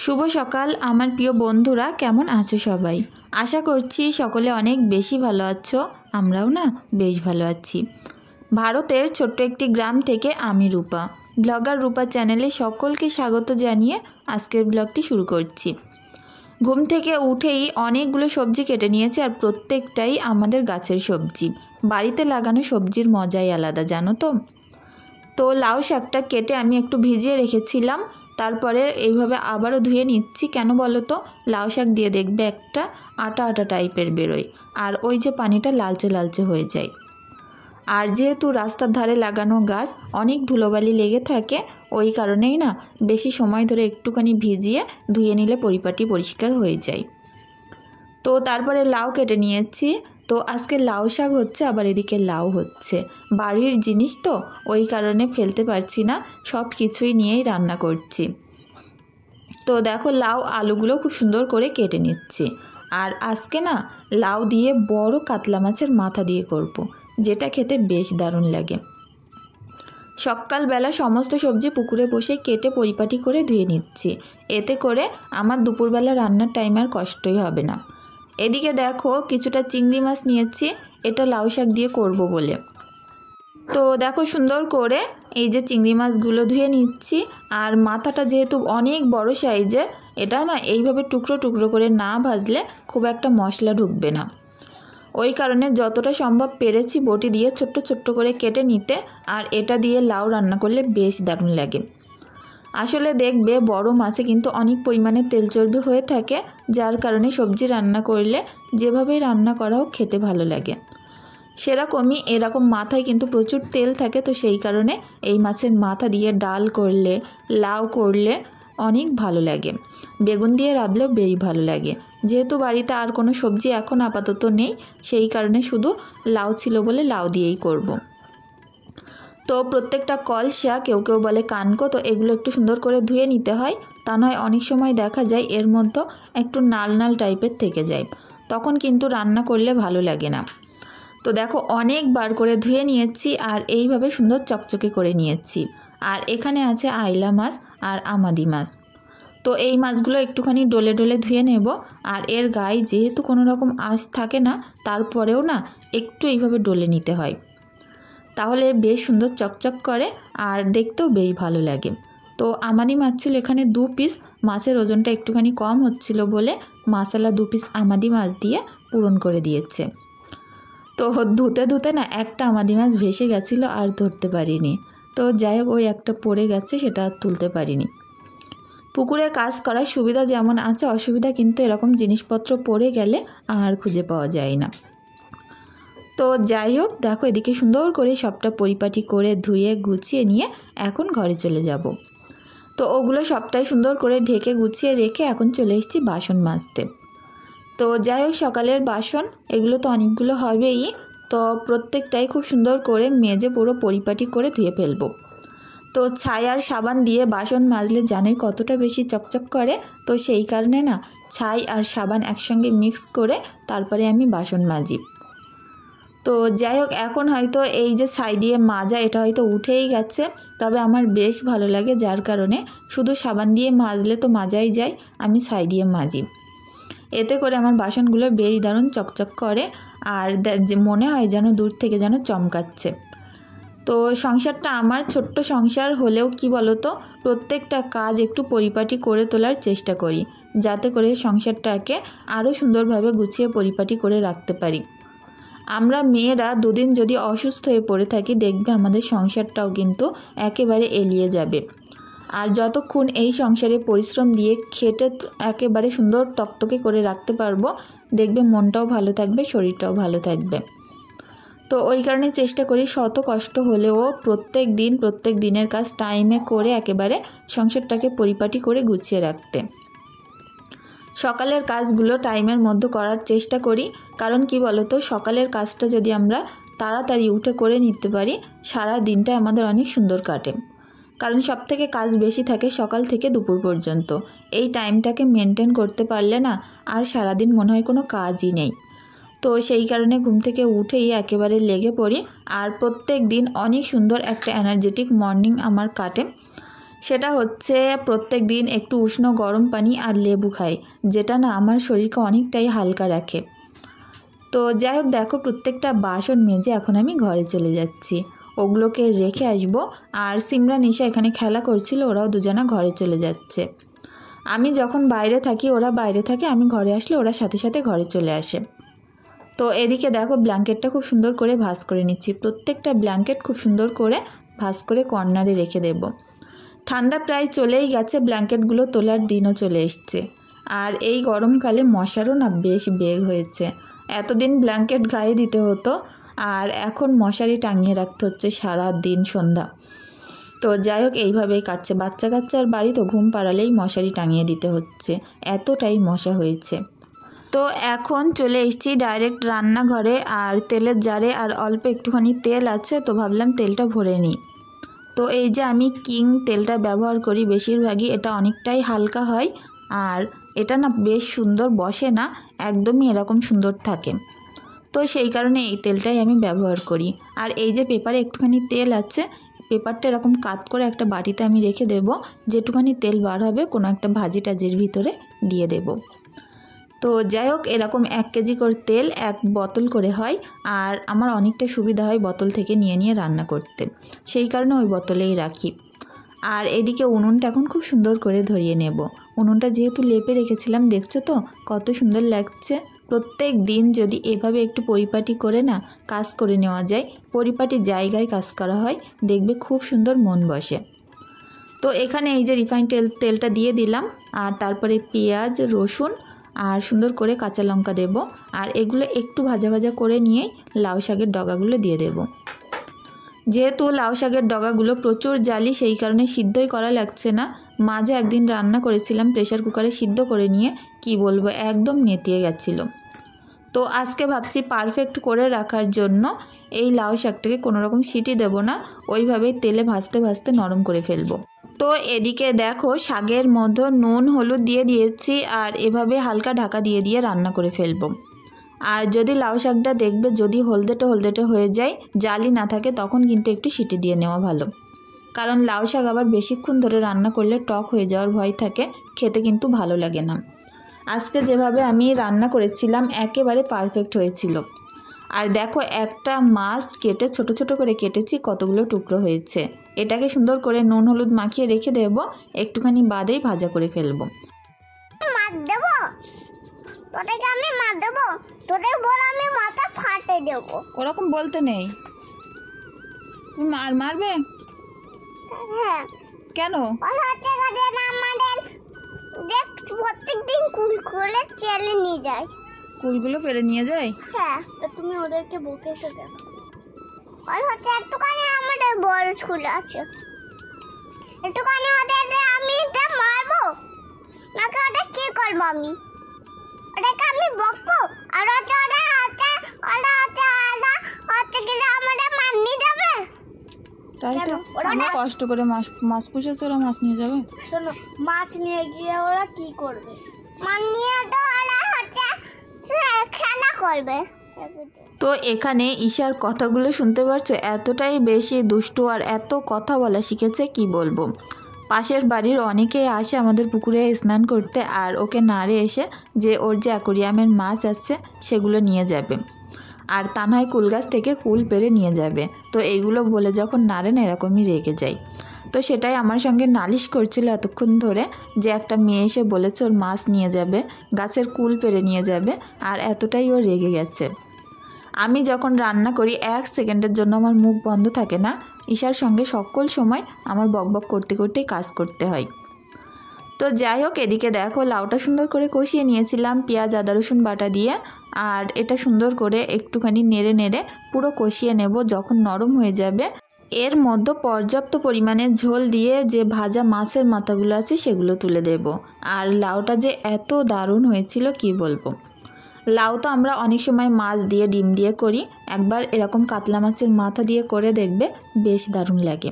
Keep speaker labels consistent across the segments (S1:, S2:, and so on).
S1: শুভ সকাল আমার প্রিয় বন্ধুরা, কেমন আছো সবাই? আশা করছি সকলে অনেক বেশি ভালো আছো। আমরাও না বেশ ভালো আছি। ভারতের ছোট্ট একটি গ্রাম থেকে আমি রূপা, ব্লগার রূপা চ্যানেলে সকলকে স্বাগত জানিয়ে আজকের ব্লগটি শুরু করছি। ঘুম থেকে উঠেই অনেকগুলো সবজি কেটে নিয়েছি, আর প্রত্যেকটাই আমাদের গাছের সবজি। বাড়িতে লাগানো সবজির মজাই আলাদা, জানো তো। তো লাউ শাকটা কেটে আমি একটু ভিজিয়ে রেখেছিলাম, তারপরে এইভাবে আবারও ধুয়ে নিচ্ছি। কেন বলো তো? লাউ শাক দিয়ে দেখবে একটা আটা আটা টাইপের বেরোয়, আর ওই যে পানিটা লালচে লালচে হয়ে যায়। আর যেহেতু রাস্তার ধারে লাগানো গাছ, অনেক ধুলোবালি লেগে থাকে, ওই কারণেই না বেশি সময় ধরে একটুখানি ভিজিয়ে ধুয়ে নিলে পরিপাটি পরিষ্কার হয়ে যায়। তো তারপরে লাউ কেটে নিয়েছি। তো আজকে লাউ শাক হচ্ছে, আবার এদিকে লাউ হচ্ছে। বাড়ির জিনিস তো, ওই কারণে ফেলতে পারছি না, সব কিছুই নিয়েই রান্না করছি। তো দেখো, লাউ আলুগুলো খুব সুন্দর করে কেটে নিচ্ছি। আর আজকে না লাউ দিয়ে বড় কাতলা মাছের মাথা দিয়ে করব, যেটা খেতে বেশ দারুণ লাগে। সকালবেলা সমস্ত সবজি পুকুরে বসে কেটে পরিপাটি করে ধুয়ে নিচ্ছি, এতে করে আমার দুপুরবেলা রান্নার টাইম আর কষ্টই হবে না। এদিকে দেখো, কিছুটা চিংড়ি মাছ নিয়েছি, এটা লাউ শাক দিয়ে করব বলে। তো দেখো, সুন্দর করে এই যে চিংড়ি মাছগুলো ধুয়ে নিচ্ছি। আর মাথাটা যেহেতু অনেক বড় সাইজের, এটা না এইভাবে টুকরো টুকরো করে না ভাজলে খুব একটা মশলা ঢুকবে না, ওই কারণে যতটা সম্ভব পেরেছি বটি দিয়ে ছোট্ট ছোট্ট করে কেটে নিতে। আর এটা দিয়ে লাউ রান্না করলে বেশ দারুণ লাগে। আসলে দেখবে বড় মাছে কিন্তু অনেক পরিমাণে তেল চর্বি হয়ে থাকে, যার কারণে সবজি রান্না করলে যেভাবেই রান্না করা হোক খেতে ভালো লাগে। সেরকমই এরকম মাথায় কিন্তু প্রচুর তেল থাকে, তো সেই কারণে এই মাছের মাথা দিয়ে ডাল করলে, লাউ করলে অনেক ভালো লাগে। বেগুন দিয়ে রাঁধলেও বেশ ভালো লাগে। যেহেতু বাড়িতে আর কোনো সবজি এখন আপাতত নেই, সেই কারণে শুধু লাউ ছিল বলে লাউ দিয়েই করব। তো প্রত্যেকটা কলসা, কেউ কেউ বলে কানকো, তো এগুলো একটু সুন্দর করে ধুয়ে নিতে হয়, তা নয় অনেক সময় দেখা যায় এর মধ্যে একটু নাল নাল টাইপের থেকে যায়, তখন কিন্তু রান্না করলে ভালো লাগে না। তো দেখো, অনেকবার করে ধুয়ে নিয়েছি আর এইভাবে সুন্দর চকচকে করে নিয়েছি। আর এখানে আছে আইলা মাছ আর আমাদি মাছ। তো এই মাছগুলো একটুখানি ডলে ডলে ধুয়ে নেব। আর এর গায়ে যেহেতু কোনো রকম আঁশ থাকে না, তারপরেও না একটু এইভাবে ডলে নিতে হয়, তাহলে বেশ সুন্দর চকচক করে আর দেখতেও বেশ ভালো লাগে। তো আমাদি মাছ ছিল এখানে 2 পিস। মাছের ওজনটা একটুখানি কম হচ্ছিল বলে মশলা 2 পিস আমাদি মাছ দিয়ে পূরণ করে দিয়েছে। তো ধুতে ধুতে না একটা আমাদি মাছ ভেসে গেছিলো, আর ধরতে পারিনি। তো যাই হোক, ওই একটা পড়ে গেছে, সেটা আর তুলতে পারিনি। পুকুরে কাজ করার সুবিধা যেমন আছে, অসুবিধা কিন্তু এরকম জিনিসপত্র পড়ে গেলে আর খুঁজে পাওয়া যায় না। তো যাই হোক, দেখো এদিকে সুন্দর করে সবটা পরিপাটি করে ধুয়ে গুছিয়ে নিয়ে এখন ঘরে চলে যাব। তো ওগুলো সবটাই সুন্দর করে ঢেকে গুছিয়ে রেখে এখন চলে এসেছি বাসন মাজতে। তো যাই হোক, সকালের বাসন এগুলো তো অনেকগুলো হবেই, তো প্রত্যেকটাই খুব সুন্দর করে মেজে পুরো পরিপাটি করে ধুয়ে ফেলবো। তো ছাই আর সাবান দিয়ে বাসন মাজলে জানোই কতটা বেশি চকচক করে, তো সেই কারণে না ছাই আর সাবান একসঙ্গে মিক্স করে তারপরে আমি বাসন মাজি। তো যাই হোক, এখন হয়তো এই যে ছাই দিয়ে মাজা, এটা হয়তো উঠেই গেছে, তবে আমার বেশ ভালো লাগে, যার কারণে শুধু সাবান দিয়ে মাজলে তো মাজাই যায়, আমি ছাই দিয়ে মাজি। এতে করে আমার বাসনগুলো বেশ দারুণ চকচক করে, আর মনে হয় যেন দূর থেকে যেন চমকাচ্ছে। তো সংসারটা আমার ছোট্ট সংসার হলেও কি বলো তো, প্রত্যেকটা কাজ একটু পরিপাটি করে তোলার চেষ্টা করি, যাতে করে সংসারটাকে আরও সুন্দরভাবে গুছিয়ে পরিপাটি করে রাখতে পারি। আমরা মেয়েরা দুদিন যদি অসুস্থ হয়ে পড়ে থাকি, দেখবে আমাদের সংসারটাও কিন্তু একেবারে এলিয়ে যাবে। আর যতক্ষণ এই সংসারে পরিশ্রম দিয়ে খেটে একেবারে সুন্দর তকতকে করে রাখতে পারবো, দেখবে মনটাও ভালো থাকবে, শরীরটাও ভালো থাকবে। তো ওই কারণে চেষ্টা করি শত কষ্ট হলেও প্রত্যেক দিনের কাজ টাইমে করে একেবারে সংসারটাকে পরিপাটি করে গুছিয়ে রাখতে। সকালের কাজগুলো টাইমের মধ্যে করার চেষ্টা করি, কারণ কি বলতো, সকালের কাজটা যদি আমরা তাড়াতাড়ি উঠে করে নিতে পারি, সারা দিনটা আমাদের অনেক সুন্দর কাটে। কারণ সবথেকে কাজ বেশি থাকে সকাল থেকে দুপুর পর্যন্ত, এই টাইমটাকে মেনটেন করতে পারলে না আর সারাদিন মনে হয় কোনো কাজই নেই। তো সেই কারণে ঘুম থেকে উঠেই একেবারে লেগে পড়ি, আর প্রত্যেক দিন অনেক সুন্দর একটা এনার্জেটিক মর্নিং আমার কাটে। সেটা হচ্ছে প্রত্যেক দিন একটু উষ্ণ গরম পানি আর লেবু খাই, যেটা না আমার শরীরকে অনেকটাই হালকা রাখে। তো যাই হোক, দেখো প্রত্যেকটা বাসন মেজে এখন আমি ঘরে চলে যাচ্ছি, ওগুলোকে রেখে আসবো। আর সিমরান ঈশা এখানে খেলা করছিল, ওরাও দুজনা ঘরে চলে যাচ্ছে। আমি যখন বাইরে থাকি ওরা বাইরে থাকে, আমি ঘরে আসলে ওরা সাথে সাথে ঘরে চলে আসে। তো এদিকে দেখো ব্ল্যাঙ্কেটটা খুব সুন্দর করে ভাঁজ করে নিচ্ছি, প্রত্যেকটা ব্ল্যাঙ্কেট খুব সুন্দর করে ভাঁজ করে কর্নারে রেখে দেব। ঠান্ডা প্রায় চলেই গেছে, ব্ল্যাঙ্কেটগুলো তোলার দিনও চলে এসছে। আর এই গরমকালে মশারও না বেশ বেগ হয়েছে। এতদিন ব্ল্যাঙ্কেট গায়ে দিতে হতো, আর এখন মশারি টাঙিয়ে রাখতে হচ্ছে সারা দিন সন্ধ্যা। তো যাই হোক, এইভাবেই কাটছে। বাচ্চা কাচ্চার বাড়ি তো ঘুম পাড়ালেই মশারি টাঙিয়ে দিতে হচ্ছে, এতটাই মশা হয়েছে। তো এখন চলে এসেছি ডাইরেক্ট রান্নাঘরে, আর তেলের জারে আর অল্প একটুখানি তেল আছে, তো ভাবলাম তেলটা ভরে নিই। তো এই যে আমি কিং তেলটা ব্যবহার করি বেশিরভাগই, এটা অনেকটাই হালকা হয়, আর এটা না বেশ সুন্দর বসে না, একদমই এরকম সুন্দর থাকে। তো সেই কারণে এই তেলটাই আমি ব্যবহার করি। আর এই যে পেপারে একটুখানি তেল আছে, পেপারটা এরকম কাত করে একটা বাটিতে আমি রেখে দেব, যেটুখানি তেল বার হবে কোনো একটা ভাজি টাজির ভিতরে দিয়ে দেব। তো যাই হোক, এরকম 1 কেজি করে তেল 1 বোতল করে হয়, আর আমার অনেকটা সুবিধা হয় বোতল থেকে নিয়ে নিয়ে রান্না করতে, সেই কারণে ওই বোতলেই রাখি। আর এদিকে উনুনটা এখন খুব সুন্দর করে ধরিয়ে নেব। উনুনটা যেহেতু লেপে রেখেছিলাম, দেখছো তো কত সুন্দর লাগছে। প্রত্যেক দিন যদি এভাবে একটু পরিপাটি করে না কাজ করে নেওয়া যায়, পরিপাটি জায়গায় কাজ করা হয়, দেখবে খুব সুন্দর মন বসে। তো এখানে এই যে রিফাইন তেলটা দিয়ে দিলাম, আর তারপরে পেঁয়াজ রসুন আর সুন্দর করে কাঁচা লঙ্কা দেব, আর এগুলো একটু ভাজা ভাজা করে নিয়ে লাউ শাকের ডগাগুলো দিয়ে দেব। যেহেতু লাউ শাকের ডগাগুলো প্রচুর জালি, সেই কারণে সিদ্ধই করা লাগছে না। মাঝে একদিন রান্না করেছিলাম প্রেশার কুকারে সিদ্ধ করে নিয়ে, কি বলবো একদম নেতিয়ে গেছিলো। তো আজকে ভাবছি পারফেক্ট করে রাখার জন্য এই লাউ শাকটাকে কোনো রকম সিটি দেব না, ওইভাবেই তেলে ভাজতে ভাজতে নরম করে ফেলবো। তো এদিকে দেখো শাকের মধ্যে নুন হলুদ দিয়ে দিয়েছি, আর এভাবে হালকা ঢাকা দিয়ে দিয়ে রান্না করে ফেলবো। আর যদি লাউ শাকটা দেখবে যদি হলদেটে হলদেটে হয়ে যায়, জালি না থাকে, তখন কিন্তু একটু সিটি দিয়ে নেওয়া ভালো, কারণ লাউ শাক আবার বেশিক্ষণ ধরে রান্না করলে টক হয়ে যাওয়ার ভয় থাকে, খেতে কিন্তু ভালো লাগে না। আজকে যেভাবে আমি রান্না করেছিলাম একেবারে পারফেক্ট হয়েছিল। আর দেখো একটা মাছ কেটে ছোট ছোট করে কেটেছি, কতগুলো টুকরো হয়েছে। এটাকে সুন্দর করে নুন হলুদ মাখিয়ে রেখে দেব, একটুখানি বাদেই ভাজা করে ফেলবো।
S2: মার দেব তোদেরকে, আমি মার দেব তোদের, বল আমি মাথা ফাটে দেব।
S1: ওরকম বলতে নেই, তুমি মারবে?
S2: হ্যাঁ।
S1: কেন?
S2: হচ্ছে আমাদের যে প্রত্যেকদিন কুল করে চেলে নিয়ে যায়,
S1: কুলগুলো পেরে নিয়ে যায়।
S2: হ্যাঁ, তুমি ওদেরকে বকে এসে দেখো। আর হচ্ছে একটুখানি আমাদের বড় স্কুল আছে, একটুখানি ওদের আমি মারবো নাকি ওটা কি করবো? আমি ওটাকে আমি বকবো, আর হচ্ছে কিন্তু আমাদের মার নিয়ে যাবে।
S1: তাই তো, আমরা কষ্ট করে মাছ পুষেছে, ওরা মাছ নিয়ে যাবে।
S2: শোনো, মাছ নিয়ে গিয়ে ওরা কি করবে? মাছ নিয়ে তো ওরা হচ্ছে খেলা করবে।
S1: তো এখানে ঈশার কথাগুলো শুনতে পারছো, এতটাই বেশি দুষ্টু আর এত কথা বলা শিখেছে কি বলবো। পাশের বাড়ির অনেকেই আসে আমাদের পুকুরে স্নান করতে, আর ওকে নাড়ে এসে যে ওর যে অ্যাকোরিয়ামের মাছ আছে সেগুলো নিয়ে যাবে, আর তা নয় কুল গাছ থেকে কুল পেরে নিয়ে যাবে। তো এইগুলো বলে যখন নাড়ে না, এরকমই রেগে যায়। তো সেটাই আমার সঙ্গে নালিশ করছিল এতক্ষণ ধরে, যে একটা মেয়ে এসে বলেছে ওর মাছ নিয়ে যাবে, গাছের কুল পেরে নিয়ে যাবে, আর এতটাই ও রেগে গেছে। আমি যখন রান্না করি 1 সেকেন্ডের জন্য আমার মুখ বন্ধ থাকে না, ঈশার সঙ্গে সকল সময় আমার বকবক করতে করতেই কাজ করতে হয়। তো যাই হোক, এদিকে দেখো লাউটা সুন্দর করে কষিয়ে নিয়েছিলাম পেঁয়াজ আদা রসুন বাটা দিয়ে, আর এটা সুন্দর করে একটুখানি নেড়ে নেড়ে পুরো কষিয়ে নেব। যখন নরম হয়ে যাবে, এর মধ্যে পর্যাপ্ত পরিমাণে ঝোল দিয়ে যে ভাজা মাছের মাথাগুলো আছে সেগুলো তুলে দেব। আর লাউটা যে এত দারুণ হয়েছিল কি বলবো। লাউ তো আমরা অনেক সময় মাছ দিয়ে ডিম দিয়ে করি, একবার এরকম কাতলা মাছের মাথা দিয়ে করে দেখবে, বেশ দারুণ লাগে।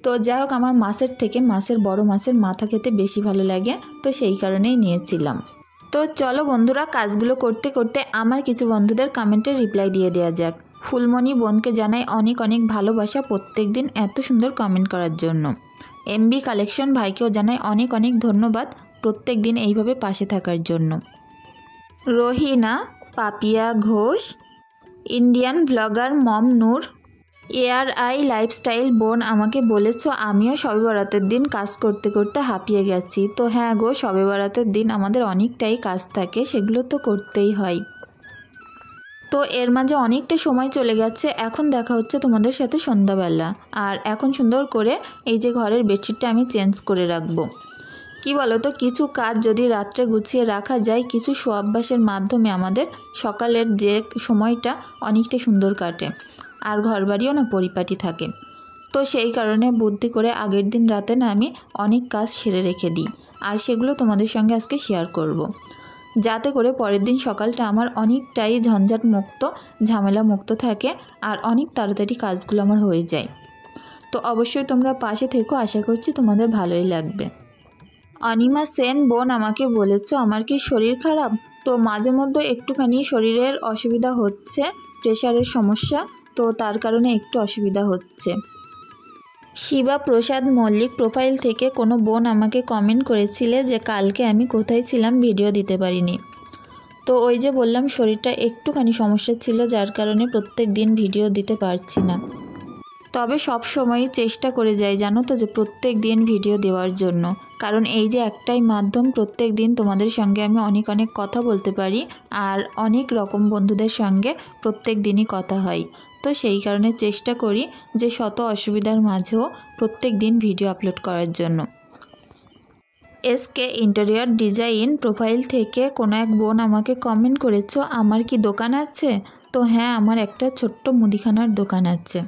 S1: তো যাই হোক, আমার মাছের থেকে বড় মাছের মাথা খেতে বেশি ভালো লাগে, তো সেই কারণেই নিয়েছিলাম। তো চলো বন্ধুরা, কাজগুলো করতে করতে আমার কিছু বন্ধুদের কমেন্টে রিপ্লাই দিয়ে দেওয়া যাক। ফুলমণি বোনকে জানাই অনেক অনেক ভালোবাসা প্রত্যেক দিন এত সুন্দর কমেন্ট করার জন্য। এমবি কালেকশন ভাইকেও জানাই অনেক অনেক ধন্যবাদ প্রত্যেক দিন এইভাবে পাশে থাকার জন্য। রহিনা, পাপিয়া ঘোষ, ইন্ডিয়ান ব্লগার মম নূর, ARI লাইফস্টাইল বোন আমাকে বলেছো আমিও শবে বরাতের দিন কাজ করতে করতে হাঁপিয়ে গেছি। তো হ্যাঁ গো, শবে বরাতের দিন আমাদের অনেকটাই কাজ থাকে, সেগুলো তো করতেই হয়। তো এর মাঝে অনেকটা সময় চলে গেছে, এখন দেখা হচ্ছে তোমাদের সাথে সন্ধ্যাবেলা। আর এখন সুন্দর করে এই যে ঘরের বেডশিটটা আমি চেঞ্জ করে রাখবো। কি বলো তো, কিছু কাজ যদি রাত্রে গুছিয়ে রাখা যায়, কিছু স্বভ্যাসের মাধ্যমে আমাদের সকালের যে সময়টা অনেকটা সুন্দর কাটে, আর ঘরবাড়িও না পরিপাটি থাকে। তো সেই কারণে বুদ্ধি করে আগের দিন রাতে না আমি অনেক কাজ সেরে রেখে দিই, আর সেগুলো তোমাদের সঙ্গে আজকে শেয়ার করব। যাতে করে পরের দিন সকালটা আমার অনেকটাই ঝঞ্ঝাট মুক্ত, ঝামেলা মুক্ত থাকে, আর অনেক তাড়াতাড়ি কাজগুলো আমার হয়ে যায়। তো অবশ্যই তোমরা পাশে থেকো, আশা করছি তোমাদের ভালোই লাগবে। অনিমা সেন বোন আমাকে বলেছো আমার কি শরীর খারাপ? তো মাঝে মধ্যে একটুখানি শরীরের অসুবিধা হচ্ছে, প্রেশারের সমস্যা, তো তার কারণে একটু অসুবিধা হচ্ছে। শিবা প্রসাদ মল্লিক প্রোফাইল থেকে কোনো বোন আমাকে কমেন্ট করেছিলে যে কালকে আমি কোথায় ছিলাম ভিডিও দিতে পারিনি। তো ওই যে বললাম শরীরটা একটুখানি সমস্যা ছিল, যার কারণে প্রত্যেক দিন ভিডিও দিতে পারছি না। তবে সব সময়ই চেষ্টা করে যাই জানো তো, যে প্রত্যেক দিন ভিডিও দেওয়ার জন্য, কারণ এই যে একটাই মাধ্যম, প্রত্যেক দিন তোমাদের সঙ্গে আমি অনেক অনেক কথা বলতে পারি, আর অনেক রকম বন্ধুদের সঙ্গে প্রত্যেক দিনই কথা হয়। তো সেই কারণে চেষ্টা করি যে শত অসুবিধার মাঝেও প্রত্যেক দিন ভিডিও আপলোড করার জন্য। SK ইন্টেরিয়র ডিজাইন প্রোফাইল থেকে কোনো এক বোন আমাকে কমেন্ট করেছো আমার কি দোকান আছে? তো হ্যাঁ, আমার একটা ছোট্ট মুদিখানার দোকান আছে।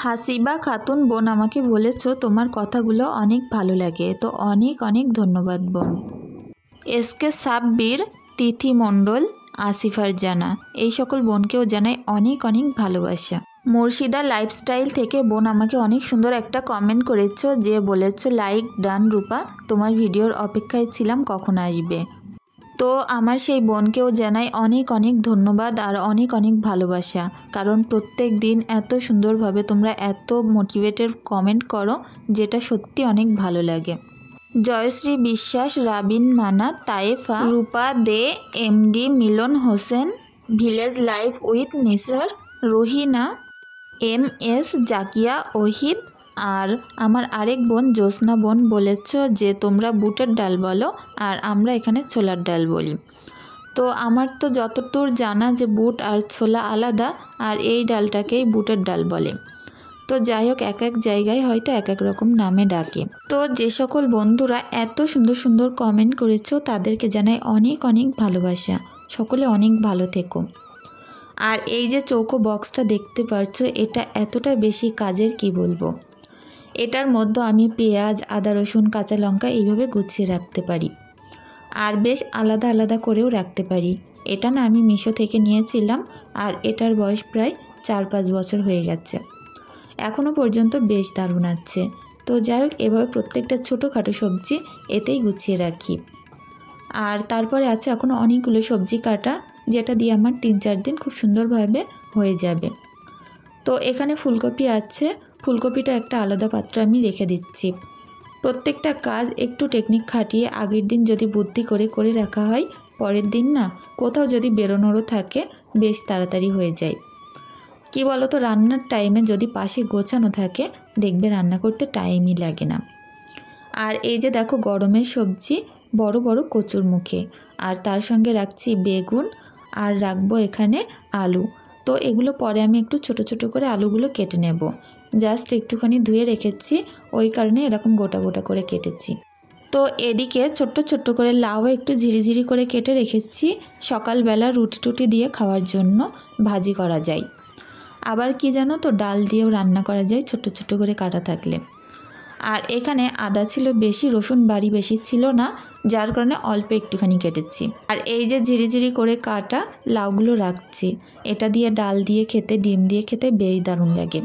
S1: হাসিবা খাতুন বোন আমাকে বলেছো তোমার কথাগুলো অনেক ভালো লাগে, তো অনেক অনেক ধন্যবাদ বোন। SK সাব্বির, তিথি মণ্ডল, আসিফার জানা, এই সকল বোনকেও জানাই অনেক অনেক ভালোবাসা। মুর্শিদা লাইফস্টাইল থেকে বোন আমাকে অনেক সুন্দর একটা কমেন্ট করেছো, যে বলেছো লাইক ডান রূপা, তোমার ভিডিওর অপেক্ষায় ছিলাম, কখন আসবে। তো আমার সেই বোনকেও জানাই অনেক অনেক ধন্যবাদ আর অনেক অনেক ভালোবাসা, কারণ প্রত্যেক দিন এত সুন্দরভাবে তোমরা এত মোটিভেটেড কমেন্ট করো, যেটা সত্যি অনেক ভালো লাগে। Jayashree Biswas, Rabin Mana, Tayefa, Rupa De, MD Milon Hossain, village life with Nisar, Rohina, MS Zakia Wahid, আর আমার আরেক বোন জ্যোৎস্না বোন বলেছ যে তোমরা বুটের ডাল বলো আর আমরা এখানে ছোলার ডাল বলি। তো আমার তো যতদূর জানা যে বুট আর ছোলা আলাদা, আর এই ডালটাকেই বুটের ডাল বলে। তো যাই হোক, এক এক জায়গায় হয়তো এক এক রকম নামে ডাকে। তো যে সকল বন্ধুরা এত সুন্দর সুন্দর কমেন্ট করেছো তাদেরকে জানাই অনেক অনেক ভালোবাসা, সকলে অনেক ভালো থেকো। আর এই যে চৌকো বক্সটা দেখতে পাচ্ছ, এটা এতটা বেশি কাজের কি বলবো। এটার মধ্যে আমি পেঁয়াজ, আদা, রসুন, কাঁচা লঙ্কা এইভাবে গুছিয়ে রাখতে পারি, আর বেশ আলাদা আলাদা করেও রাখতে পারি। এটা না আমি মিশো থেকে নিয়েছিলাম, আর এটার বয়স প্রায় 4-5 বছর হয়ে গেছে, এখনও পর্যন্ত বেশ দারুণ আছে। তো যাই হোক, এভাবে প্রত্যেকটা ছোটোখাটো সবজি এতেই গুছিয়ে রাখি। আর তারপরে আছে এখনও অনেকগুলো সবজি কাটা, যেটা দিয়ে আমার 3-4 দিন খুব সুন্দরভাবে হয়ে যাবে। তো এখানে ফুলকপি আছে, ফুলকপিটা একটা আলাদা পাত্রে আমি রেখে দিচ্ছি। প্রত্যেকটা কাজ একটু টেকনিক খাটিয়ে আগের দিন যদি বুদ্ধি করে করে রাখা হয়, পরের দিন না কোথাও যদি বেরোনোরও থাকে বেশ তাড়াতাড়ি হয়ে যায়। কি বলো তো, রান্নার টাইমে যদি পাশে গোছানো থাকে দেখবে রান্না করতে টাইমই লাগে না। আর এই যে দেখো গরমের সবজি, বড় বড় কচুর মুখে, আর তার সঙ্গে রাখছি বেগুন, আর রাখবো এখানে আলু। তো এগুলো পরে আমি একটু ছোট ছোট করে আলুগুলো কেটে নেব, জাস্ট একটুখানি ধুয়ে রেখেছি, ওই কারণে এরকম গোটা গোটা করে কেটেছি। তো এদিকে ছোট্ট ছোট্ট করে লাউ একটু ঝিরিঝিরি করে কেটে রেখেছি, সকালবেলা রুটি টুটি দিয়ে খাওয়ার জন্য ভাজি করা যায়। আবার কি জানো তো, ডাল দিয়েও রান্না করা যায় ছোট ছোট করে কাটা থাকলে। আর এখানে আদা ছিল বেশি, রসুন বাড়ি বেশি ছিল না, যার কারণে অল্প একটুখানি কেটেছি। আর এই যে ঝিরিঝিরি করে কাটা লাউগুলো রাখছি, এটা দিয়ে ডাল দিয়ে খেতে, ডিম দিয়ে খেতে বেশ দারুণ লাগে।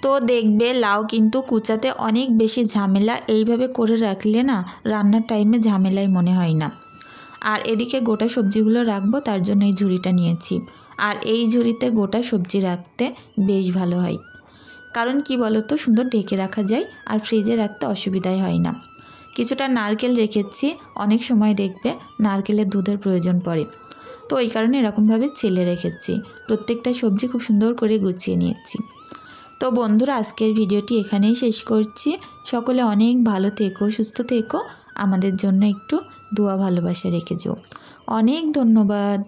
S1: তো দেখবে লাউ কিন্তু কুচাতে অনেক বেশি ঝামেলা, এইভাবে করে রাখলে না রান্নার টাইমে ঝামেলাই মনে হয় না। আর এদিকে গোটা সবজিগুলো রাখবো, তার জন্য এই ঝুড়িটা নিয়েছি। আর এই ঝুড়িতে গোটা সবজি রাখতে বেশ ভালো হয়, কারণ কি বলো তো, সুন্দর ঢেকে রাখা যায় আর ফ্রিজে রাখতে অসুবিধাই হয় না। কিছুটা নারকেল রেখেছি, অনেক সময় দেখবে নারকেলের দুধের প্রয়োজন পড়ে, তো এই কারণে এরকমভাবে ছেলে রেখেছি। প্রত্যেকটা সবজি খুব সুন্দর করে গুছিয়ে নিয়েছি। তো বন্ধুরা, আজকের ভিডিওটি এখানেই শেষ করছি। সকলে অনেক ভালো থেকো, সুস্থ থেকো, আমাদের জন্য একটু দোয়া ভালোবাসা রেখে যেও। অনেক ধন্যবাদ।